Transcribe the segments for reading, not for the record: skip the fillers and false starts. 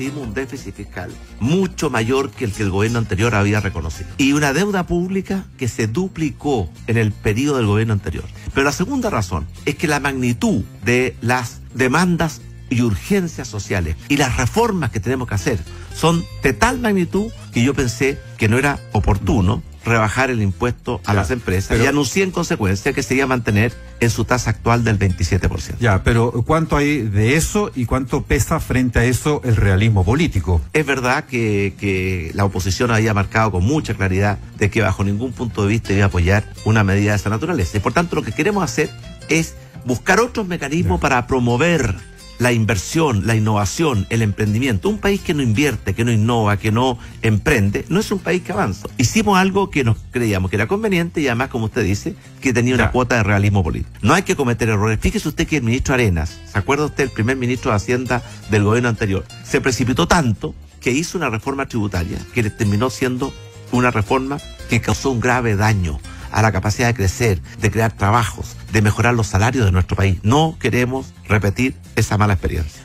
recibimos un déficit fiscal mucho mayor que el gobierno anterior había reconocido. Y una deuda pública que se duplicó en el periodo del gobierno anterior. Pero la segunda razón es que la magnitud de las demandas y urgencias sociales y las reformas que tenemos que hacer son de tal magnitud que yo pensé que no era oportuno rebajar el impuesto a las empresas, y anuncié en consecuencia que se iba a mantener en su tasa actual del 27%. Ya, pero ¿cuánto hay de eso y cuánto pesa frente a eso el realismo político? Es verdad que la oposición había marcado con mucha claridad de que bajo ningún punto de vista iba a apoyar una medida de esa naturaleza. Y por tanto lo que queremos hacer es buscar otros mecanismos para promover la inversión, la innovación, el emprendimiento. Un país que no invierte, que no innova, que no emprende, no es un país que avanza. Hicimos algo que nos creíamos que era conveniente y además, como usted dice, que tenía una cuota de realismo político. No hay que cometer errores. Fíjese usted que el ministro Arenas, ¿se acuerda usted, el primer ministro de Hacienda del gobierno anterior? Se precipitó tanto que hizo una reforma tributaria que terminó siendo una reforma que causó un grave daño a la capacidad de crecer, de crear trabajos, de mejorar los salarios de nuestro país. No queremos repetir esa mala experiencia.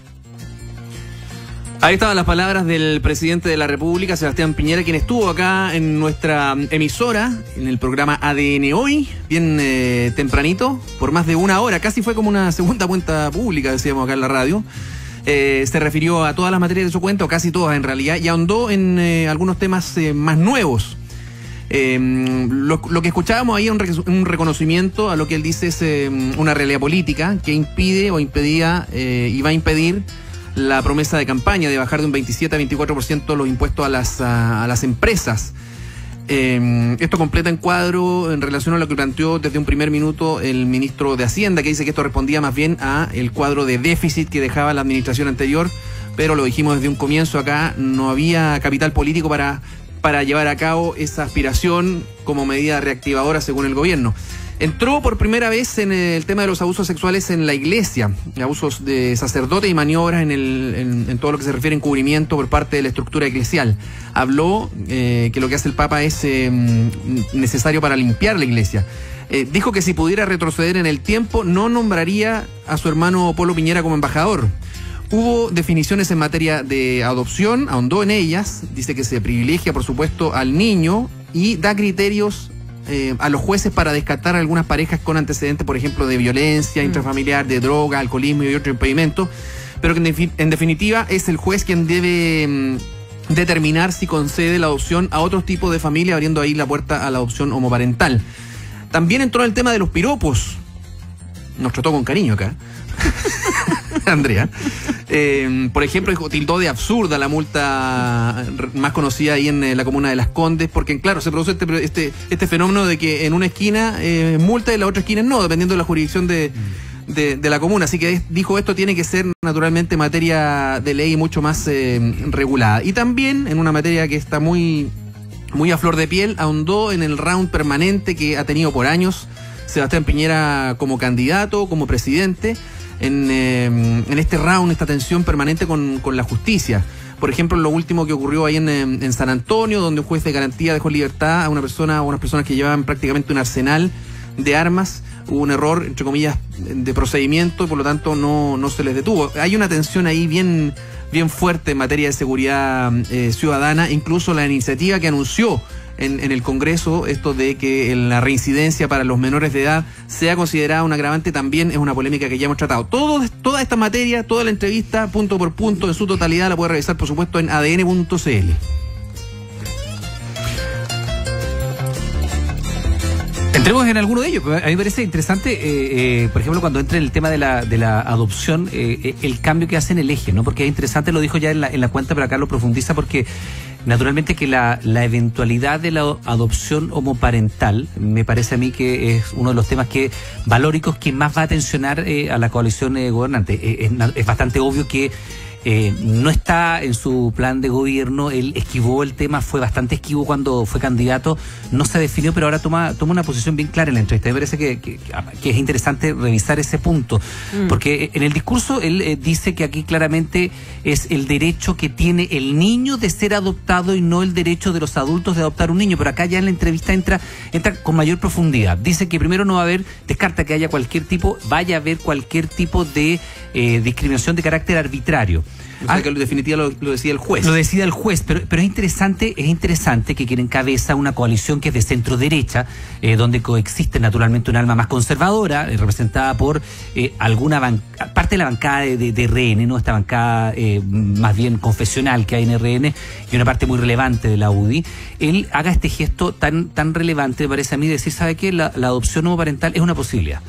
Ahí estaban las palabras del presidente de la República, Sebastián Piñera, quien estuvo acá en nuestra emisora, en el programa ADN Hoy, bien tempranito, por más de una hora. Casi fue como una segunda cuenta pública, decíamos acá en la radio. Se refirió a todas las materias de su cuenta, o casi todas en realidad, y ahondó en algunos temas más nuevos. Lo que escuchábamos ahí es un reconocimiento a lo que él dice es una realidad política que impide o impedía y va a impedir la promesa de campaña de bajar de un 27 a 24% los impuestos a las empresas. Esto completa en cuadro en relación a lo que planteó desde un primer minuto el ministro de Hacienda, que dice que esto respondía más bien a el cuadro de déficit que dejaba la administración anterior, pero lo dijimos desde un comienzo acá, no había capital político para llevar a cabo esa aspiración como medida reactivadora según el gobierno. Entró por primera vez en el tema de los abusos sexuales en la iglesia, abusos de sacerdotes y maniobras en todo lo que se refiere a encubrimiento por parte de la estructura eclesial. Habló que lo que hace el Papa es necesario para limpiar la iglesia. Dijo que si pudiera retroceder en el tiempo no nombraría a su hermano Polo Piñera como embajador. Hubo definiciones en materia de adopción, ahondó en ellas, dice que se privilegia, por supuesto, al niño y da criterios a los jueces para descartar algunas parejas con antecedentes, por ejemplo, de violencia intrafamiliar, de droga, alcoholismo y otro impedimento, pero que en definitiva es el juez quien debe determinar si concede la adopción a otros tipos de familia, abriendo ahí la puerta a la adopción homoparental. También entró el tema de los piropos. Nos trató con cariño acá. Andrea. Por ejemplo, tildó de absurda la multa más conocida ahí en la comuna de Las Condes, porque claro, se produce este fenómeno de que en una esquina multa y en la otra esquina no, dependiendo de la jurisdicción de la comuna. Así que dijo, esto tiene que ser naturalmente materia de ley mucho más regulada. Y también en una materia que está muy, muy a flor de piel, ahondó en el round permanente que ha tenido por años Sebastián Piñera como candidato, como presidente, en este round, esta tensión permanente con la justicia. Por ejemplo, lo último que ocurrió ahí en San Antonio, donde un juez de garantía dejó en libertad a una persona o unas personas que llevaban prácticamente un arsenal de armas. Hubo un error, entre comillas, de procedimiento y por lo tanto no se les detuvo. Hay una tensión ahí bien fuerte en materia de seguridad ciudadana. Incluso la iniciativa que anunció en el Congreso, esto de que la reincidencia para los menores de edad sea considerada un agravante, también es una polémica que ya hemos tratado. Toda esta materia, toda la entrevista, punto por punto, en su totalidad, la puede revisar, por supuesto, en adn.cl. Entremos en alguno de ellos. A mí me parece interesante, por ejemplo, cuando entra en el tema de la adopción, el cambio que hace en el eje, ¿no? Porque es interesante, lo dijo ya en la cuenta, pero acá lo profundiza, porque naturalmente que la eventualidad de la adopción homoparental me parece a mí que es uno de los temas valóricos que más va a tensionar a la coalición gobernante. Es bastante obvio que no está en su plan de gobierno. Él esquivó el tema, fue bastante esquivo cuando fue candidato, no se definió, pero ahora toma una posición bien clara en la entrevista. Me parece que es interesante revisar ese punto, porque en el discurso él dice que aquí claramente es el derecho que tiene el niño de ser adoptado y no el derecho de los adultos de adoptar un niño, pero acá ya en la entrevista entra con mayor profundidad. Dice que primero no va a haber, descarta que vaya a haber cualquier tipo de discriminación de carácter arbitrario. O sea, que en definitiva lo decía el juez. Lo decida el juez, pero es interesante que quien encabeza una coalición que es de centro derecha, donde coexiste naturalmente un alma más conservadora, representada por parte de la bancada de RN, ¿no? Esta bancada más bien confesional que hay en RN, y una parte muy relevante de la UDI, él haga este gesto tan relevante, me parece a mí, decir, ¿sabe qué? La adopción homoparental es una posibilidad.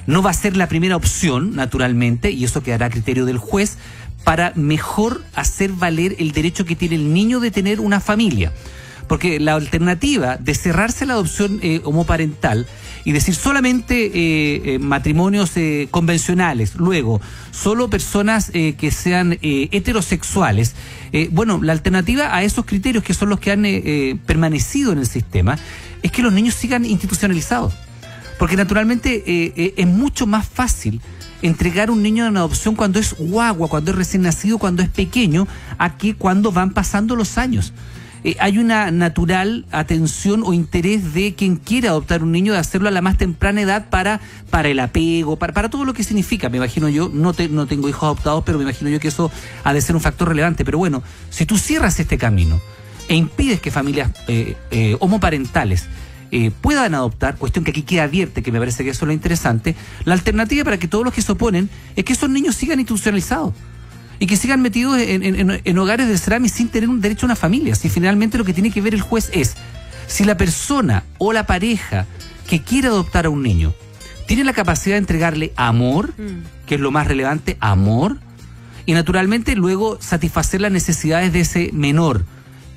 No va a ser la primera opción, naturalmente, y eso quedará a criterio del juez, para mejor hacer valer el derecho que tiene el niño de tener una familia. Porque la alternativa de cerrarse la adopción homoparental y decir solamente matrimonios convencionales, luego solo personas que sean heterosexuales, la alternativa a esos criterios que son los que han permanecido en el sistema es que los niños sigan institucionalizados. Porque naturalmente es mucho más fácil entregar un niño en adopción cuando es guagua, cuando es recién nacido, cuando es pequeño, a que cuando van pasando los años. Hay una natural atención o interés de quien quiera adoptar un niño de hacerlo a la más temprana edad para el apego, para todo lo que significa. Me imagino yo, no tengo hijos adoptados, pero me imagino yo que eso ha de ser un factor relevante. Pero bueno, si tú cierras este camino e impides que familias homoparentales puedan adoptar, cuestión que aquí queda abierta, que me parece que eso es lo interesante, la alternativa para que todos los que se oponen es que esos niños sigan institucionalizados y que sigan metidos en hogares de cerami sin tener un derecho a una familia. Si finalmente lo que tiene que ver el juez es si la persona o la pareja que quiere adoptar a un niño tiene la capacidad de entregarle amor, que es lo más relevante, amor, y naturalmente luego satisfacer las necesidades de ese menor,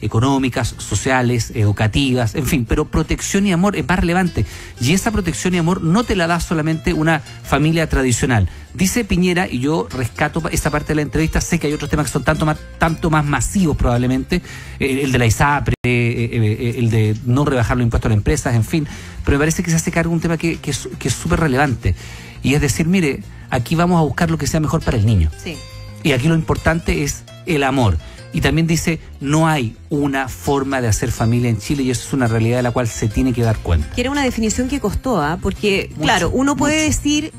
económicas, sociales, educativas, en fin, pero protección y amor es más relevante, y esa protección y amor no te la da solamente una familia tradicional. Dice Piñera, y yo rescato esa parte de la entrevista, sé que hay otros temas que son tanto más masivos probablemente, el de la ISAPRE, el de no rebajar los impuestos a las empresas, en fin, pero me parece que se hace cargo de un tema que es súper relevante, y es decir, mire, aquí vamos a buscar lo que sea mejor para el niño. Sí. Y aquí lo importante es el amor. Y también dice, no hay una forma de hacer familia en Chile, y eso es una realidad de la cual se tiene que dar cuenta. Que era una definición que costó, porque claro, uno puede decir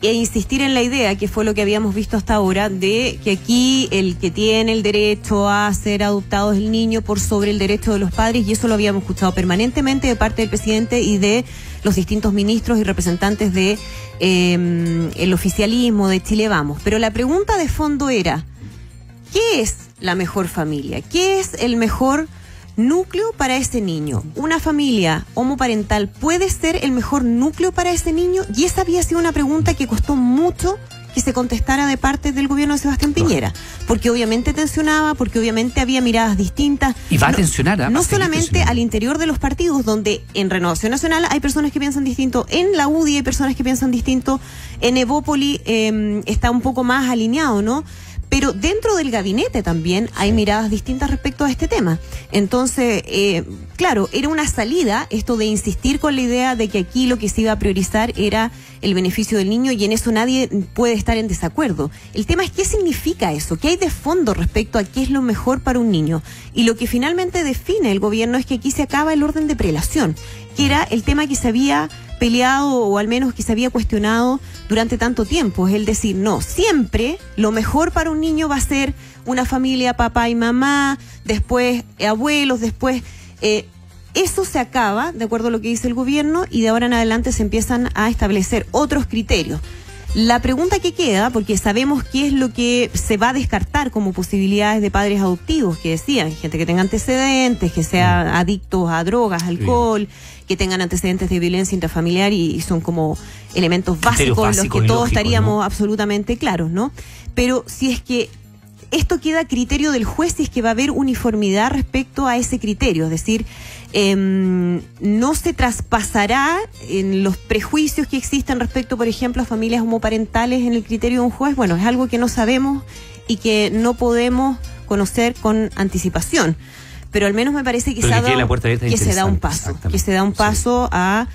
e insistir en la idea, que fue lo que habíamos visto hasta ahora, de que aquí el que tiene el derecho a ser adoptado es el niño por sobre el derecho de los padres, y eso lo habíamos escuchado permanentemente de parte del presidente y de los distintos ministros y representantes de el oficialismo de Chile Vamos. Pero la pregunta de fondo era, ¿qué es la mejor familia? ¿Qué es el mejor núcleo para ese niño? ¿Una familia homoparental puede ser el mejor núcleo para ese niño? Y esa había sido una pregunta que costó mucho que se contestara de parte del gobierno de Sebastián Piñera, porque obviamente tensionaba, porque obviamente había miradas distintas. Y va a tensionar. No solamente al interior de los partidos, donde en Renovación Nacional hay personas que piensan distinto, en la UDI hay personas que piensan distinto, en Evópoli está un poco más alineado, ¿no? Pero dentro del gabinete también hay miradas distintas respecto a este tema. Entonces, claro, era una salida esto de insistir con la idea de que aquí lo que se iba a priorizar era el beneficio del niño, y en eso nadie puede estar en desacuerdo. El tema es qué significa eso, qué hay de fondo respecto a qué es lo mejor para un niño. Y lo que finalmente define el gobierno es que aquí se acaba el orden de prelación, que era el tema que se había peleado, o al menos que se había cuestionado durante tanto tiempo. Es el decir, no, siempre lo mejor para un niño va a ser una familia, papá y mamá, después abuelos, después eso se acaba, de acuerdo a lo que dice el gobierno, y de ahora en adelante se empiezan a establecer otros criterios. La pregunta que queda, porque sabemos qué es lo que se va a descartar como posibilidades de padres adoptivos, que decían, gente que tenga antecedentes, que sea adictos a drogas, alcohol, que tengan antecedentes de violencia intrafamiliar, y son como elementos básicos, los que todos estaríamos, ¿no?, absolutamente claros, ¿no? Pero si es que esto queda a criterio del juez, si es que va a haber uniformidad respecto a ese criterio, es decir, no se traspasará en los prejuicios que existen respecto, por ejemplo, a familias homoparentales en el criterio de un juez. Bueno, es algo que no sabemos y que no podemos conocer con anticipación, pero al menos me parece que se da un paso a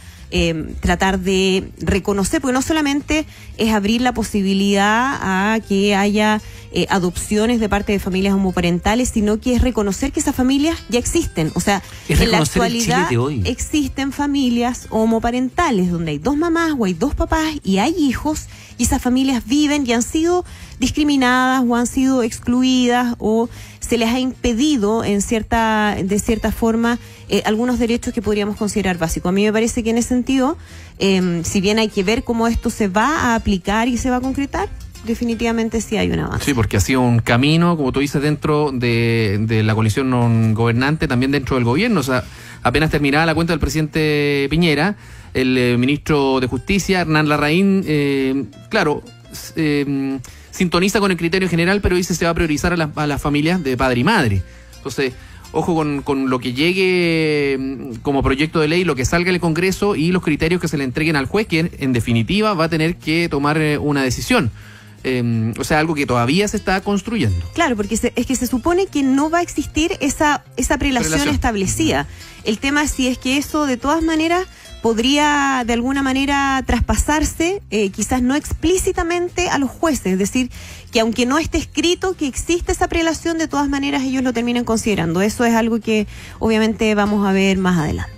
tratar de reconocer, porque no solamente es abrir la posibilidad a que haya adopciones de parte de familias homoparentales, sino que es reconocer que esas familias ya existen. O sea, en la actualidad existen familias homoparentales donde hay 2 mamás o hay 2 papás y hay hijos, y esas familias viven y han sido discriminadas o han sido excluidas o se les ha impedido de cierta forma algunos derechos que podríamos considerar básicos. A mí me parece que en ese sentido, si bien hay que ver cómo esto se va a aplicar y se va a concretar, definitivamente sí hay un avance. Sí, porque ha sido un camino, como tú dices, dentro de la coalición non gobernante, también dentro del gobierno. O sea, apenas terminada la cuenta del presidente Piñera, el ministro de Justicia, Hernán Larraín, sintoniza con el criterio general, pero dice se va a priorizar a las familias de padre y madre. Entonces, ojo con lo que llegue como proyecto de ley, lo que salga del Congreso y los criterios que se le entreguen al juez, que en definitiva va a tener que tomar una decisión. O sea, algo que todavía se está construyendo. Claro, porque es que se supone que no va a existir esa prelación establecida. El tema es si es que eso de todas maneras podría de alguna manera traspasarse, quizás no explícitamente a los jueces, es decir, que aunque no esté escrito que existe esa prelación, de todas maneras ellos lo terminan considerando. Eso es algo que obviamente vamos a ver más adelante.